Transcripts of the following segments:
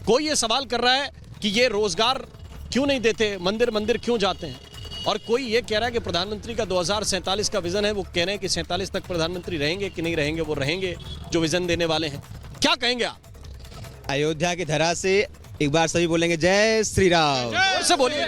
कोई ये सवाल कर रहा है कि ये रोजगार क्यों नहीं देते, मंदिर मंदिर क्यों जाते हैं, और कोई ये कह रहा है कि प्रधानमंत्री का 2047 का विजन है, वो कह रहे हैं कि 47 तक प्रधानमंत्री रहेंगे कि नहीं रहेंगे, वो रहेंगे जो विजन देने वाले हैं। क्या कहेंगे आप? अयोध्या की धरा से एक बार सभी बोलेंगे जय श्री राम। जोर से बोलिए।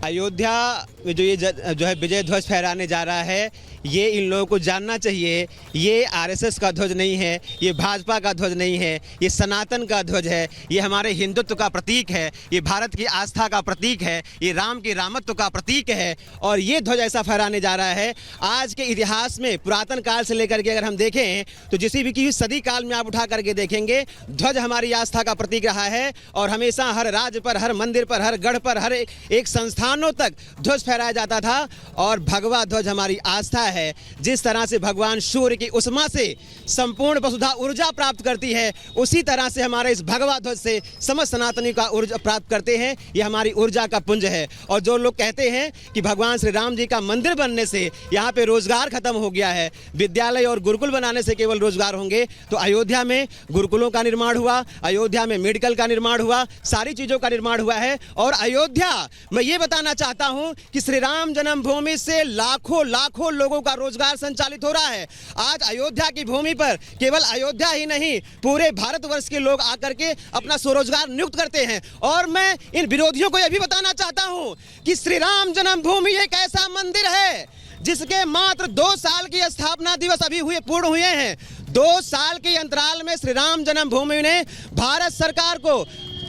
अयोध्या में जो है विजय ध्वज फहराने जा रहा है, ये इन लोगों को जानना चाहिए, ये आरएसएस का ध्वज नहीं है, ये भाजपा का ध्वज नहीं है, ये सनातन का ध्वज है, ये हमारे हिंदुत्व का प्रतीक है, ये भारत की आस्था का प्रतीक है, ये राम के रामत्व का प्रतीक है। और ये ध्वज ऐसा फहराने जा रहा है। आज के इतिहास में पुरातन काल से लेकर के अगर हम देखें तो किसी भी सदी काल में आप उठा करके देखेंगे, ध्वज हमारी आस्था का प्रतीक रहा है और हमेशा हर राज्य पर, हर मंदिर पर, हर गढ़ पर, हर एक संस्थानों तक ध्वज फहराया जाता था। और भगवा ध्वज हमारी आस्था है। जिस तरह से भगवान सूर्य की उष्मा से संपूर्ण वसुधा ऊर्जा प्राप्त करती है, उसी तरह से हमारे इस भगवा ध्वज से समस्त सनातनी का ऊर्जा प्राप्त करते हैं। ये हमारी ऊर्जा का पुंज है। और जो लोग कहते हैं कि भगवान श्री राम जी का मंदिर बनने से यहाँ पे रोजगार खत्म हो गया है, विद्यालय और गुरुकुल बनाने से केवल रोजगार होंगे, तो अयोध्या में गुरुकुलों का निर्माण हुआ, अयोध्या में मेडिकल का निर्माण हुआ, सारी चीजों का निर्माण हुआ है। और अयोध्या, मैं ये बताना चाहता हूं कि श्री राम जन्मभूमि से लाखों लाखों लोगों का रोजगार संचालित हो रहा है। आज अयोध्या की भूमि पर केवल अयोध्या ही नहीं, पूरे भारतवर्ष के लोग आकर के अपना स्वरोजगार नियुक्त करते हैं। और मैं इन विरोधियों को यह भी बताना चाहता हूं कि श्री राम जन्मभूमि एक ऐसा मंदिर है जिसके मात्र 2 साल की स्थापना दिवस अभी पूर्ण हुए हैं। 2 साल के अंतराल में श्री राम जन्मभूमि ने भारत सरकार को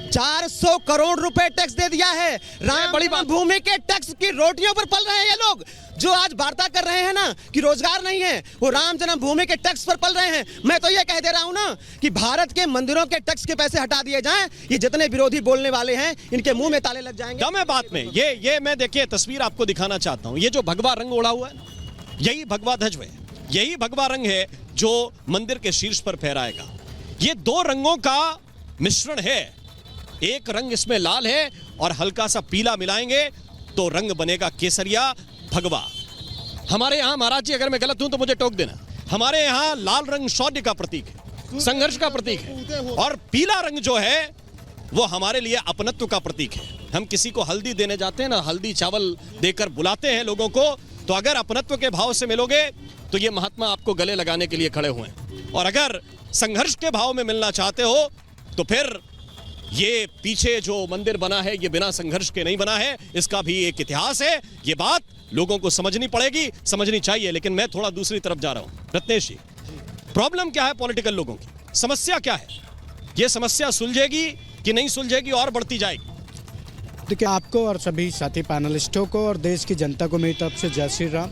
400 करोड़ रुपए टैक्स दे दिया है। राम बड़ी भूमि के टैक्स की रोटियों पर पल रहे हैं ये लोग। जो आज वार्ता कर रहे हैं ना कि रोजगार नहीं है, वो राम जन्मभूमि के टैक्स पर पल रहे हैं। मैं तो ये कह दे रहा हूं ना कि भारत के मंदिरों के टैक्स के पैसे हटा दिए जाएं, ये जितने विरोधी बोलने वाले हैं इनके मुंह में ताले लग जाएंगे। दम है बात में। ये मैं देखिए तस्वीर आपको दिखाना चाहता हूं। ये जो भगवा रंग उड़ा हुआ है, यही भगवा ध्वज है, यही भगवा रंग है जो मंदिर के शीर्ष पर फहराएगा। ये 2 रंगों का मिश्रण है। एक रंग इसमें लाल है और हल्का सा पीला मिलाएंगे तो रंग बनेगा केसरिया भगवा। हमारे यहां, महाराज जी अगर मैं गलत हूं तो मुझे टोक देना, हमारे यहां लाल रंग शौर्य का प्रतीक है, संघर्ष का प्रतीक है, और पीला रंग जो है वो हमारे लिए अपनत्व का प्रतीक है। हम किसी को हल्दी देने जाते हैं ना, हल्दी चावल देकर बुलाते हैं लोगों को, तो अगर अपनत्व के भाव से मिलोगे तो ये महात्मा आपको गले लगाने के लिए खड़े हुए हैं। और अगर संघर्ष के भाव में मिलना चाहते हो तो फिर ये पीछे जो मंदिर बना है ये बिना संघर्ष के नहीं बना है, इसका भी एक इतिहास है। ये बात लोगों को समझनी पड़ेगी, समझनी चाहिए। लेकिन मैं थोड़ा दूसरी तरफ जा रहा हूं। रत्नेश जी, प्रॉब्लम क्या है पॉलिटिकल लोगों की? समस्या क्या है? ये समस्या सुलझेगी कि नहीं सुलझेगी और बढ़ती जाएगी? देखिए, आपको और सभी साथी पैनलिस्टों को और देश की जनता को मेरी तरफ से जय श्री राम।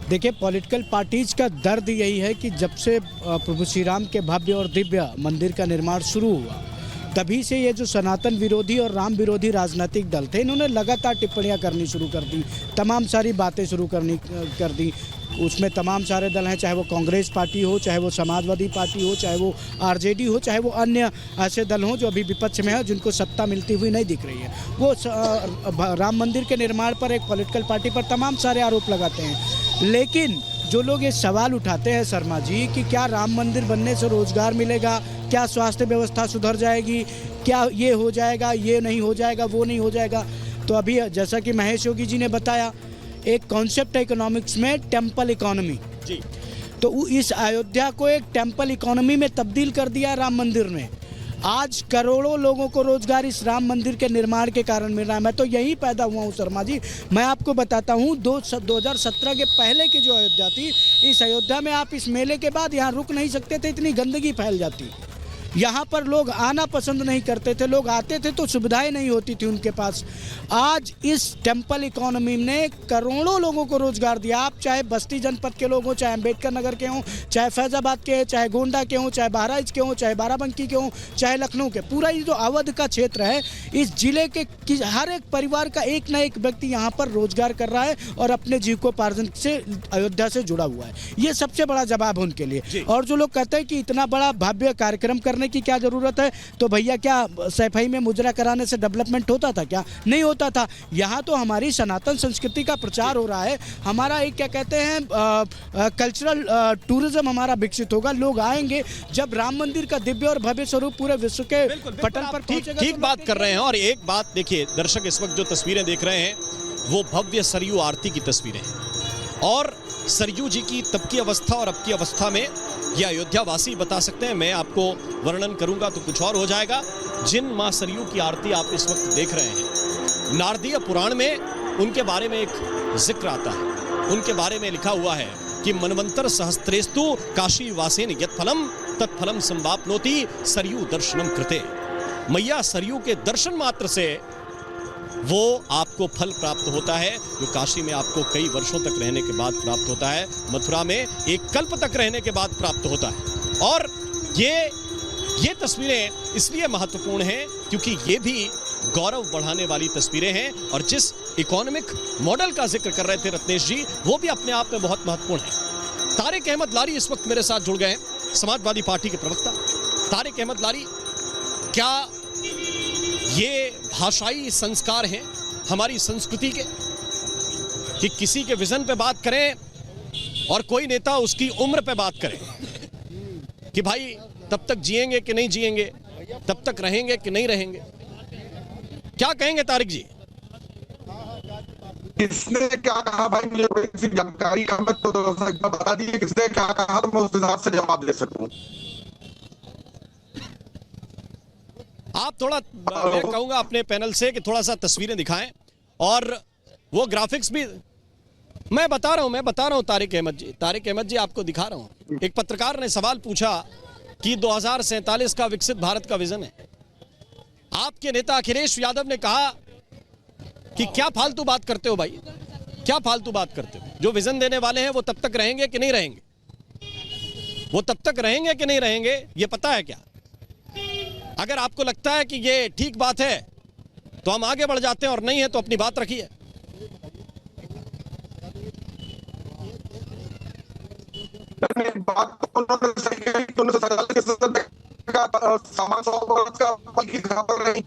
देखिए, पॉलिटिकल पार्टीज का दर्द यही है कि जब से प्रभु श्री राम के भव्य और दिव्य मंदिर का निर्माण शुरू हुआ, तभी से ये जो सनातन विरोधी और राम विरोधी राजनीतिक दल थे, इन्होंने लगातार टिप्पणियां करनी शुरू कर दी, तमाम सारी बातें शुरू कर दी। उसमें तमाम सारे दल हैं, चाहे वो कांग्रेस पार्टी हो, चाहे वो समाजवादी पार्टी हो, चाहे वो आरजेडी हो, चाहे वो अन्य ऐसे दल हों जो अभी विपक्ष में है, जिनको सत्ता मिलती हुई नहीं दिख रही है। वो राम मंदिर के निर्माण पर एक पॉलिटिकल पार्टी पर तमाम सारे आरोप लगाते हैं। लेकिन जो लोग ये सवाल उठाते हैं शर्मा जी कि क्या राम मंदिर बनने से रोजगार मिलेगा, क्या स्वास्थ्य व्यवस्था सुधर जाएगी, क्या ये हो जाएगा, ये नहीं हो जाएगा, वो नहीं हो जाएगा, तो अभी जैसा कि महेश योगी जी ने बताया, एक कॉन्सेप्ट है इकोनॉमिक्स में, टेम्पल इकोनॉमी जी। तो इस अयोध्या को एक टेम्पल इकोनॉमी में तब्दील कर दिया राम मंदिर ने। आज करोड़ों लोगों को रोजगार इस राम मंदिर के निर्माण के कारण मिल रहा है। मैं तो यहीं पैदा हुआ हूँ शर्मा जी। मैं आपको बताता हूँ 2017 के पहले की जो अयोध्या थी, इस अयोध्या में आप इस मेले के बाद यहाँ रुक नहीं सकते थे, इतनी गंदगी फैल जाती। यहाँ पर लोग आना पसंद नहीं करते थे, लोग आते थे तो सुविधाएं नहीं होती थी उनके पास। आज इस टेम्पल इकोनॉमी ने करोड़ों लोगों को रोजगार दिया। आप चाहे बस्ती जनपद के लोग हों, चाहे अम्बेडकर नगर के हों, चाहे फैजाबाद के, चाहे गोंडा के हों, चाहे बहराइच के हों, चाहे बाराबंकी के हों, चाहे लखनऊ के, पूरा ये जो अवध का क्षेत्र है, इस जिले के हर एक परिवार का एक ना एक व्यक्ति यहाँ पर रोजगार कर रहा है और अपने जीविकोपार्जन से अयोध्या से जुड़ा हुआ है। ये सबसे बड़ा जवाब है उनके लिए। और जो लोग कहते हैं कि इतना बड़ा भव्य कार्यक्रम करने करने की क्या ज़रूरत है? तो भैया क्या सफाई में मुजरा कराने से डेवलपमेंट होता था क्या? नहीं होता था। यहाँ तो हमारी सनातन संस्कृति का प्रचार हो रहा है, हमारा एक क्या कहते हैं कल्चरल टूरिज्म हमारा विकसित होगा, लोग आएंगे जब राम मंदिर का दिव्य और भव्य स्वरूप पूरे विश्व के पटल पर पहुंचेगा। ठीक बात कर रहे हैं। और एक बात देखिए दर्शक, इस वक्त जो तस्वीरें देख रहे हैं वो भव्य सरयू आरती की तस्वीरें हैं और सरयू जी की तब की अवस्था और अब की अवस्था में ये अयोध्या वासी बता सकते हैं। मैं आपको वर्णन करूंगा तो कुछ और हो जाएगा। जिन मां सरयू की आरती आप इस वक्त देख रहे हैं, नारदीय पुराण में उनके बारे में एक जिक्र आता है। उनके बारे में लिखा हुआ है कि मनवंतर सहस्त्रेस्तु काशी वासेन यत्फलम तत्फलम संवाप्नोति सरयू दर्शनम कृते। मैया सरयू के दर्शन मात्र से वो आपको फल प्राप्त होता है, जो काशी में आपको कई वर्षों तक रहने के बाद प्राप्त होता है, मथुरा में एक कल्प तक रहने के बाद प्राप्त होता है। और ये तस्वीरें इसलिए महत्वपूर्ण हैं क्योंकि ये भी गौरव बढ़ाने वाली तस्वीरें हैं। और जिस इकोनॉमिक मॉडल का जिक्र कर रहे थे रत्नेश जी, वो भी अपने आप में बहुत महत्वपूर्ण है। तारिक अहमद लारी इस वक्त मेरे साथ जुड़ गए हैं, समाजवादी पार्टी के प्रवक्ता। तारिक अहमद लारी, क्या ये भाषाई संस्कार हैं हमारी संस्कृति के कि किसी के विजन पे बात करें और कोई नेता उसकी उम्र पे बात करे कि भाई तब तक जिएंगे कि नहीं जिएंगे, तब तक रहेंगे कि नहीं रहेंगे? क्या कहेंगे तारिक जी? किसने क्या कहा भाई, मुझे कोई किसी जानकारी का मत तो बता दीजिए किसने क्या कहा तो मैं उस हिसाब से जवाब दे सकूं। आप थोड़ा, मैं कहूंगा अपने पैनल से कि थोड़ा सा तस्वीरें दिखाएं और वो ग्राफिक्स भी। मैं बता रहा हूं तारिक अहमद जी आपको दिखा रहा हूं। एक पत्रकार ने सवाल पूछा कि 2047 का विकसित भारत का विजन है। आपके नेता अखिलेश यादव ने कहा कि क्या फालतू बात करते हो भाई, क्या फालतू बात करते हो? जो विजन देने वाले हैं वो तब तक रहेंगे कि नहीं रहेंगे? वो तब तक रहेंगे कि नहीं रहेंगे ये पता है क्या? अगर आपको लगता है कि ये ठीक बात है तो हम आगे बढ़ जाते हैं, और नहीं है तो अपनी बात रखिए। बात तो उन्होंने सही कही कि 1947 का सामान 100 का की खबर नहीं,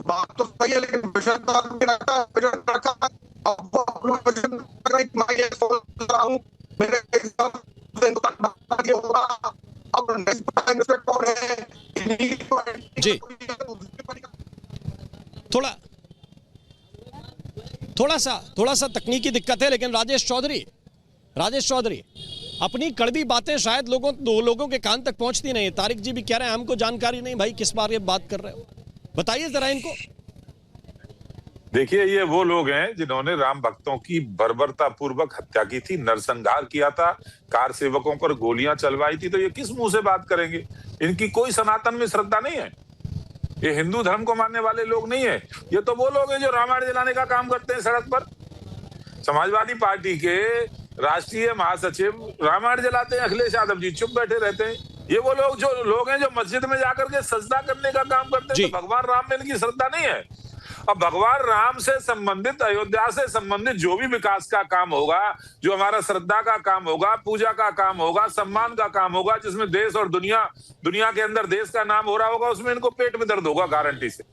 बात तो सही है, लेकिन विजन तो आदमी रखा। अब वो अपना विजन मैं ये सोच रहा हूँ मेरे हिसाब से होगा। अब कौन है जी, थोड़ा सा तकनीकी दिक्कत है, लेकिन राजेश चौधरी अपनी कड़वी बातें शायद दो लोगों के कान तक पहुंचती नहीं। तारिक जी भी कह रहे हैं हमको जानकारी नहीं भाई, किस बारे में बात कर रहे हो, बताइए जरा इनको। देखिए, ये वो लोग हैं जिन्होंने राम भक्तों की बर्बरता पूर्वक हत्या की थी, नरसंहार किया था, कार सेवकों पर गोलियां चलवाई थी। तो ये किस मुंह से बात करेंगे? इनकी कोई सनातन में श्रद्धा नहीं है, ये हिंदू धर्म को मानने वाले लोग नहीं है। ये तो वो लोग हैं जो रामायण जलाने का काम करते हैं सड़क पर। समाजवादी पार्टी के राष्ट्रीय महासचिव रामायण जलाते हैं, अखिलेश यादव जी चुप बैठे रहते हैं। ये वो लोग हैं जो मस्जिद में जाकर के सजदा करने का काम करते हैं। तो भगवान राम में इनकी श्रद्धा नहीं है। अब भगवान राम से संबंधित, अयोध्या से संबंधित जो भी विकास का काम होगा, जो हमारा श्रद्धा का काम होगा, पूजा का काम होगा, सम्मान का काम होगा, जिसमें देश और दुनिया के अंदर देश का नाम हो रहा होगा, उसमें इनको पेट में दर्द होगा गारंटी से।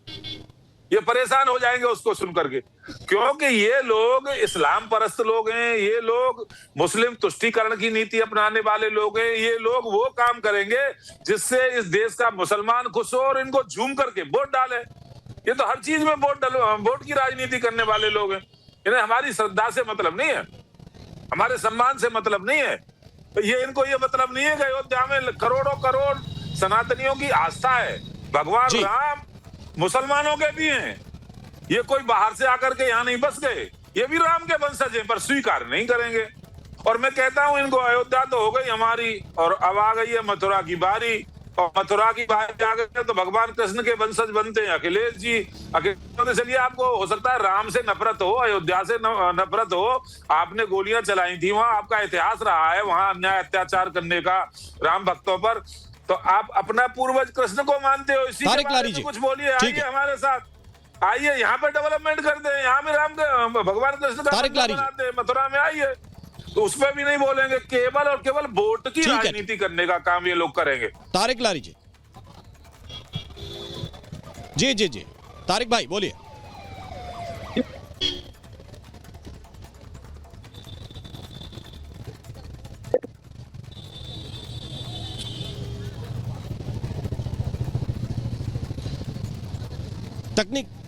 ये परेशान हो जाएंगे उसको सुन करके, क्योंकि ये लोग इस्लाम परस्त लोग हैं, ये लोग मुस्लिम तुष्टीकरण की नीति अपनाने वाले लोग हैं। ये लोग वो काम करेंगे जिससे इस देश का मुसलमान खुश हो और इनको झूम करके वोट डाले। ये तो हर चीज में वोट की राजनीति करने वाले लोग हैं। इन्हें हमारी श्रद्धा से मतलब नहीं है, हमारे सम्मान से मतलब नहीं है। तो ये इनको ये मतलब नहीं है कि अयोध्या में करोड़ों करोड़ सनातनियों की आस्था है। भगवान राम मुसलमानों के भी हैं, ये कोई बाहर से आकर के यहाँ नहीं बस गए, ये भी राम के वंशज हैं, पर स्वीकार नहीं करेंगे। और मैं कहता हूं इनको, अयोध्या तो हो गई हमारी और अब आ गई है मथुरा की बारी, और मथुरा की बारी आ गई तो भगवान कृष्ण के वंशज बनते हैं अखिलेश जी। चलिए, आपको हो सकता है राम से नफरत हो, अयोध्या से नफरत हो, आपने गोलियां चलाई थी, वहां आपका इतिहास रहा है वहां अन्याय अत्याचार करने का राम भक्तों पर, तो आप अपना पूर्वज कृष्ण को मानते हो। इसी के बारे में कुछ बोलिए, आइए हमारे साथ, आइए यहाँ पे डेवलपमेंट करते हैं, यहाँ भी राम के भगवान कृष्ण का बनाते हैं, मथुरा में आइए। तो उसमें भी नहीं बोलेंगे, केवल और केवल वोट की राजनीति करने का काम ये लोग करेंगे। तारिक लारी जी, जी जी जी, तारिक भाई बोलिए।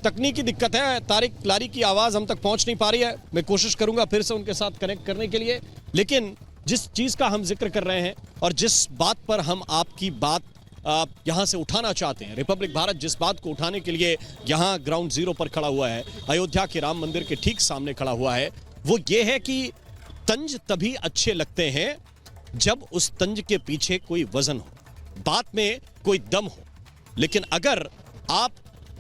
तकनीकी दिक्कत है, तारिक लारी की आवाज हम तक पहुंच नहीं पा रही है। मैं कोशिश करूंगा फिर से उनके साथ कनेक्ट करने के लिए, लेकिन जिस चीज का हम जिक्र कर रहे हैं और जिस बात पर हम आपकी बात यहां से उठाना चाहते हैं, रिपब्लिक भारत जिस बात को उठाने के लिए यहां ग्राउंड जीरो पर खड़ा हुआ है, अयोध्या के राम मंदिर के ठीक सामने खड़ा हुआ है, वो ये है कि तंज तभी अच्छे लगते हैं जब उस तंज के पीछे कोई वजन हो, बात में कोई दम हो। लेकिन अगर आप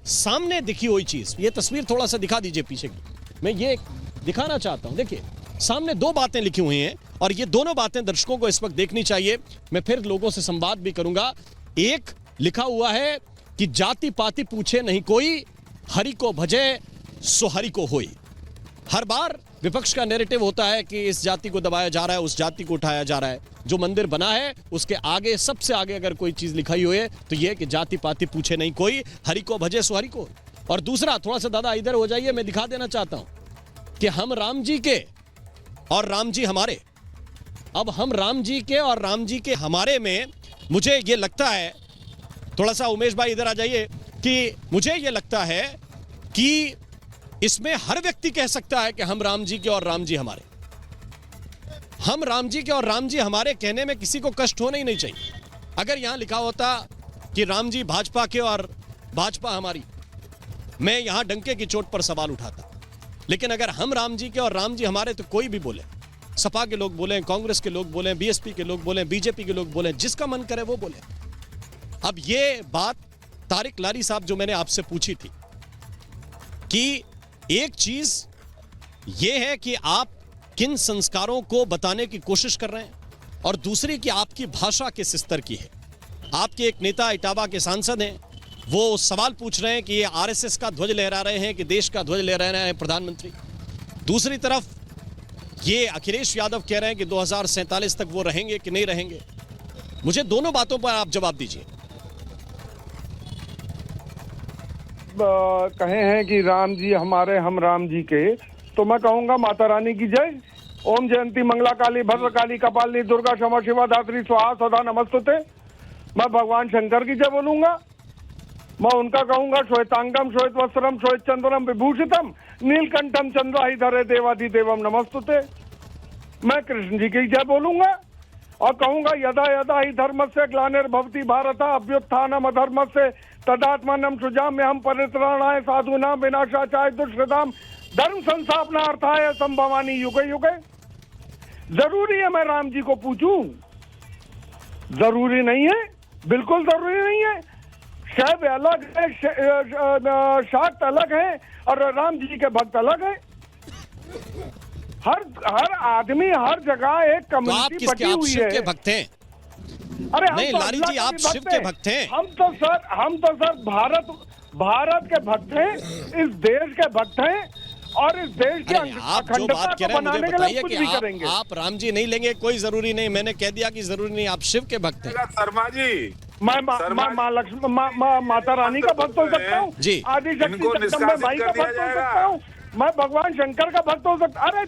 सामने दिखी हुई चीज, ये तस्वीर थोड़ा सा दिखा दीजिए पीछे की, मैं ये दिखाना चाहता हूं। देखिए सामने दो बातें लिखी हुई हैं और ये दोनों बातें दर्शकों को इस वक्त देखनी चाहिए। मैं फिर लोगों से संवाद भी करूंगा। एक लिखा हुआ है कि जाति पाति पूछे नहीं कोई, हरि को भजे सो हरि को होई। हर बार विपक्ष का नैरेटिव होता है कि इस जाति को दबाया जा रहा है, उस जाति को उठाया जा रहा है। जो मंदिर बना है उसके आगे, सबसे आगे अगर कोई चीज लिखाई हुई है तो यह कि जाति पाति पूछे नहीं कोई, हरि को भजे सो हरि को। और दूसरा, थोड़ा सा दादा इधर हो जाइए, मैं दिखा देना चाहता हूं कि हम राम जी के और राम जी हमारे। अब हम राम जी के और राम जी के हमारे में मुझे ये लगता है, थोड़ा सा उमेश भाई इधर आ जाइए, कि मुझे ये लगता है कि इसमें हर व्यक्ति कह सकता है कि हम राम जी के और राम जी हमारे। हम राम जी के और राम जी हमारे कहने में किसी को कष्ट होना ही नहीं चाहिए। अगर यहां लिखा होता कि राम जी भाजपा के और भाजपा हमारी, मैं यहां डंके की चोट पर सवाल उठाता। लेकिन अगर हम राम जी के और राम जी हमारे, तो कोई भी बोले, सपा के लोग बोले, कांग्रेस के लोग बोले, बीएसपी के लोग बोले, बीजेपी के लोग बोले, जिसका मन करे वो बोले। अब ये बात तारिक लारी साहब जो मैंने आपसे पूछी थी कि एक चीज ये है कि आप किन संस्कारों को बताने की कोशिश कर रहे हैं, और दूसरी कि आपकी भाषा किस स्तर की है। आपके एक नेता इटावा के सांसद हैं, वो सवाल पूछ रहे हैं कि ये आरएसएस का ध्वज लहरा रहे हैं कि देश का ध्वज लहरा रहे हैं प्रधानमंत्री। दूसरी तरफ ये अखिलेश यादव कह रहे हैं कि 2047 तक वो रहेंगे कि नहीं रहेंगे। मुझे दोनों बातों पर आप जवाब दीजिए। कहे हैं कि राम जी हमारे, हम राम जी के, तो मैं कहूंगा माता रानी की जय। ओम जयंती मंगला काली भद्र काली कपालिनी दुर्गा क्षमा शिवा धात्री स्वाहा सदा नमस्तुते। मैं भगवान शंकर की जय बोलूंगा। मैं उनका कहूंगा श्वेतांगम श्वेत वस्त्रम श्वेत चंद्रम विभूषितम नीलकंठम चंद्राहिधरे देवाधिदेवम नमस्तुते। मैं कृष्ण जी की जय बोलूंगा और कहूंगा यदा यदा ही धर्मस्य ग्लानिर्भवति भारत अभ्युत्थानम अधर्मस्य तदात्मानं सृजाम्यहं परित्राणाय साधूनां विनाशाय दुष्कृतां धर्म संस्थापनार्थाय संभवामि युगे युगे। जरूरी है मैं राम जी को पूछूं? जरूरी नहीं है, बिल्कुल जरूरी नहीं है। शैव अलग है, शाक्त अलग है और राम जी के भक्त अलग है। हर आदमी हर जगह एक कम्युनिटी बटी हुई है। के भक्त हैं? अरे नहीं लारी जी, आप शिव के भक्त हैं। हम तो सर भारत के भक्त हैं, इस देश के भक्त हैं और इस देश की आप जो बात कह रहे हैं मुझे बताइए कि आप राम जी नहीं लेंगे, कोई जरूरी नहीं। मैंने कह दिया कि जरूरी नहीं, आप शिव के भक्त हैं। शर्मा जी, मैं माँ लक्ष्मी माता रानी का भक्त हो सकता हूँ, आदि शक्ति जगदम्बा माई का भक्त हो सकता हूँ, मैं भगवान शंकर का भक्त हो सकता। अरे